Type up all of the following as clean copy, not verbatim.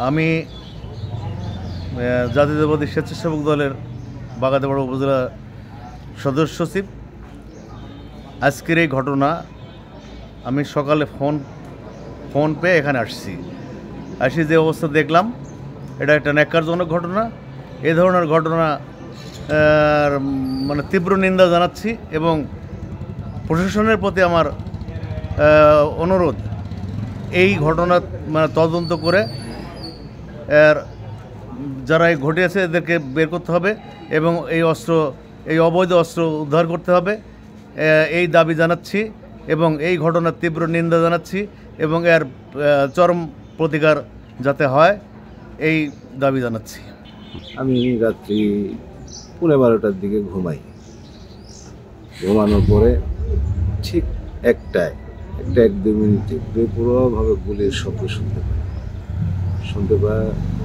আমি জাতীয়তাবাদী স্বেচ্ছাসেবক দলের বাগাতিপাড়া উপজেলা সদস্য সচিব। আজকের এই ঘটনা আমি সকালে ফোন পেয়ে এখানে আসছি। যে অবস্থা দেখলাম, এটা একটা ন্যাক্কারজনক ঘটনা। এই ধরনের ঘটনা মানে তীব্র নিন্দা জানাচ্ছি এবং প্রশাসনের প্রতি আমার অনুরোধ, এই ঘটনা মানে তদন্ত করে যারা এই ঘটিয়েছে এদেরকে বের করতে হবে এবং এই অবৈধ অস্ত্র উদ্ধার করতে হবে, এই দাবি জানাচ্ছি এবং এই ঘটনার তীব্র নিন্দা জানাচ্ছি এবং এর চরম প্রতিকার যাতে হয় এই দাবি জানাচ্ছি। আমি রাত্রি 12:30টার দিকে ঘুমানোর পরে ঠিক একটা 1-2 মিনিটে বেপরোয়াভাবে গুলির শব্দ শুনতে পাই।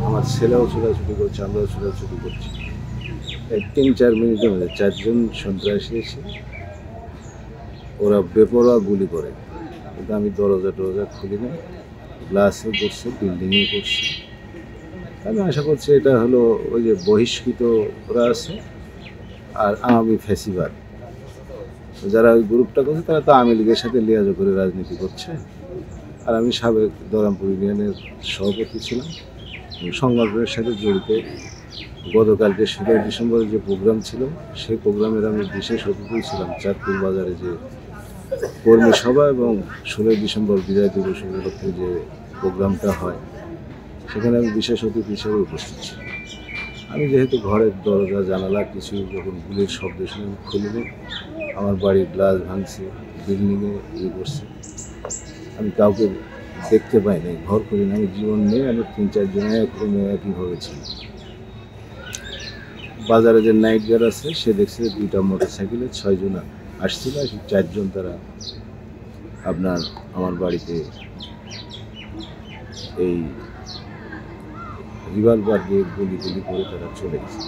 আমার ছেলেও ছোটাছুটি করছে, আমরাও ছোটাছুটি করছি। 3-4 মিনিটের মধ্যে 4 জন সন্ত্রাসী এসে ওরা বেপরোয়া গুলি করে, কিন্তু আমি দরজা খুলি না, গ্লাসে করছে, বিল্ডিংয়ে করছে। আমি আশা করছি এটা হলো ওই যে বহিষ্কৃত ওরা আছে আর আমি ফ্যাসিবাদ, যারা ওই গ্রুপটা করছে তারা তো আওয়ামী লীগের সাথে লিয়াজো করে রাজনীতি করছে। আর আমি সাবেক দরামপুর ইউনিয়নের সভাপতি ছিলাম, সংগঠনের সাথে জড়িত। গতকালকে 17 ডিসেম্বরের যে প্রোগ্রাম ছিল, সেই প্রোগ্রামের আমি বিশেষ অতিথি ছিলাম। চাঁদপুর বাজারে যে কর্মী সভা এবং 16 ডিসেম্বর বিজয় দিবস উপলক্ষে যে প্রোগ্রামটা হয়, সেখানে আমি বিশেষ অতিথি হিসেবে উপস্থিত ছিলাম। আমি যেহেতু ঘরের দরজা জানালা কিছু যখন গুলির শব্দ শুনে খুলিনি, আমার বাড়ির গ্লাস ভাঙছে, বিল্ডিংয়ে করছে, আমি কাউকে দেখতে পাই নাই, ঘর করি না। আমি জীবন নিয়ে আমি 3-4 জন একইভাবে ছিল। বাজারে যে নাইট গার্ড আছে সে দেখছে 2টা মোটরসাইকেলে 6 জন আসছিল, 4 জন তারা আপনার আমার বাড়িতে এই রিভলভার দিয়ে গুলি করে তারা চলে গেছে।